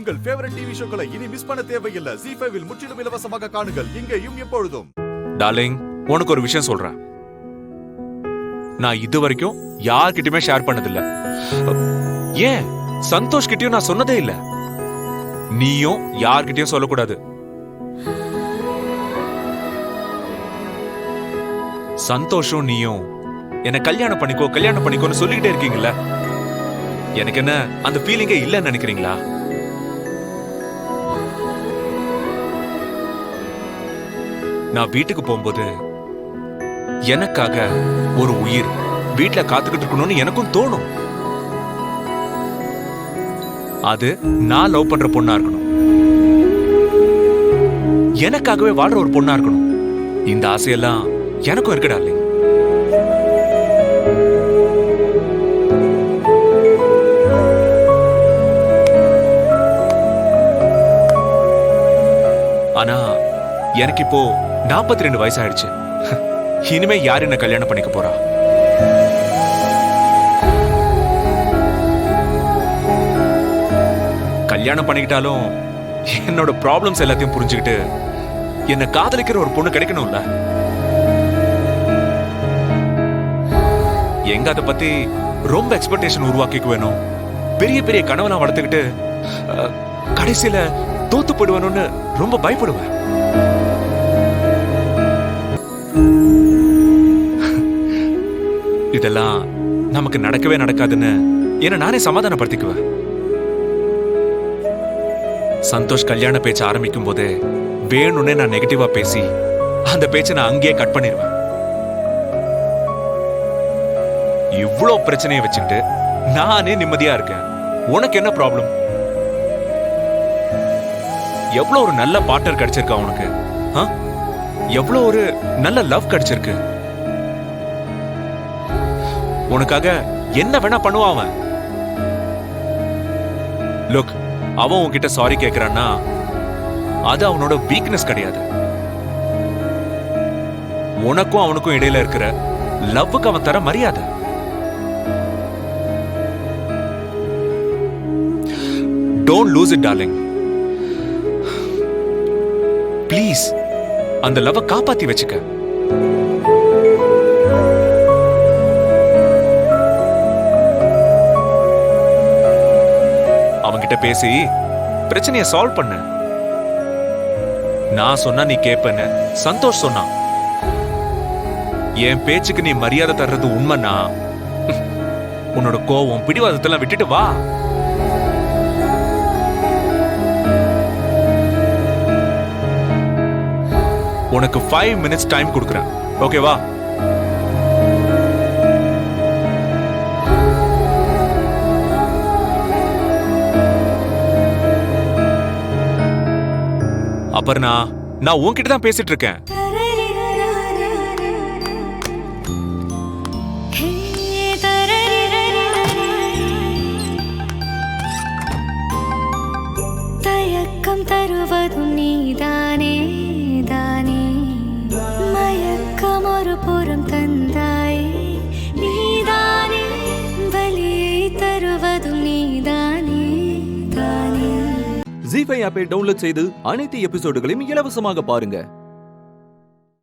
உங்கள் favourite TV ஷோக்களை இனி miss பண்ண தேவையில்லை. ZEE5 இல் முற்றிலும் இலவசமாக காணுங்கள், இங்கேயும் எப்பொழுதும். டார்லிங், உனக்கு ஒரு விஷயம் சொல்றேன். நான் இது வரைக்கும் யார்கிட்டயுமே ஷேர் பண்ணதில்ல. ஏன் சந்தோஷ் கிட்டயும் நான் சொன்னதே இல்ல. நீயும் யார்கிட்டயும் சொல்லக்கூடாது. சந்தோஷம் நீயும் என்ன கல்யாணம் பண்ணிக்கோன்னு சொல்லிக்கிட்டே இருக்கீங்கல்ல. எனக்கு என்ன அந்த ஃபீலிங்கே இல்லன்னு நினைக்கிறீங்களா? நான் வீட்டுக்கு போகும்போது எனக்காக ஒரு உயிர் வீட்டுல காத்துக்கிட்டு இருக்கணும்னு எனக்கும் தோணும். அது நான் லவ் பண்ற பொண்ணா இருக்கணும், எனக்காகவே வாழ்ற ஒரு பொண்ணா இருக்கணும். இந்த ஆசையெல்லாம் எனக்கும் இருக்குடா. இல்லைங்க, ஆனா எனக்கு இப்போ 42 வயசு ஆயிடுச்சு. இனிமே யார் என்ன கல்யாணம் பண்ணிக்க போறா? கல்யாணம் பண்ணிக்கிட்டாலும் என்னோட ப்ராப்ளம்ஸ் எல்லாத்தையும் புரிஞ்சுக்கிட்டு என்ன காதலிக்கிற ஒரு பொண்ணு கிடைக்கணும்ல. எங்க அதை பத்தி ரொம்ப எக்ஸ்பெக்டேஷன் உருவாக்கிக்க வேணும், பெரிய பெரிய கனவெல்லாம் வளர்த்துக்கிட்டு கடைசியில தோத்து போடுவேணும்னு ரொம்ப பயப்படுவேன். இதெல்லாம் நமக்கு நடக்கவே நடக்காதுன்னு என்ன நானே சமாதானப்படுத்திக்குவேன். சந்தோஷ் கல்யாண பேச்ச ஆரம்பிக்கும் போதே வேணும்னே நான் நெகட்டிவா பேசி அந்த பேச்சை நான் அங்கேயே கட் பண்ணிடுவேன். இவ்வளோ பிரச்சனையை வச்சுக்கிட்டு நானே நிம்மதியா இருக்கேன். உனக்கு என்ன ப்ராப்ளம்? எவ்வளவு ஒரு நல்ல பார்ட்னர் கிடைச்சிருக்கா உனக்கு. எவ்வளவு ஒரு நல்ல லவ் கிடைச்சிருக்கு. உனக்காக என்ன வேணா பண்ணுவான் அவன். லுக், அவன் உன்கிட்ட சாரி கேட்கிறான்னா அது அவனோட வீக்னஸ் கிடையாது. உனக்கும் அவனுக்கும் இடையில இருக்கிற லவ்வுக்கு அவன் தர மரியாதை. Don't lose it, darling. Please, அந்த லவ் காப்பாத்தி வச்சுக்க. அவன்கிட்ட பேசி பிரச்சனையை சால்வ் பண்ண. நான் சொன்னா நீ கேப்பன்னு சந்தோஷ் சொன்னான். என் பேச்சுக்கு நீ மரியாதை தர்றது உண்மைன்னா உன்னோட கோவம் பிடிவாதத்தெல்லாம் விட்டுட்டு வா. உனக்கு 5 minutes டைம் கொடுக்குறேன், ஓகேவா? அபர்ணா, நான் உன்கிட்ட தான் பேசிட்டு இருக்கேன். தயக்கம் தருவதும் நீதானே தானே, மயக்கம் ஒரு புறம் தந்தாயே நீதானே, வலியை தருவதும் நீதானே தானே. ZEE5 ஆப்பை டவுன்லோட் செய்து அனைத்து எபிசோடுகளையும் இலவசமாக பாருங்க.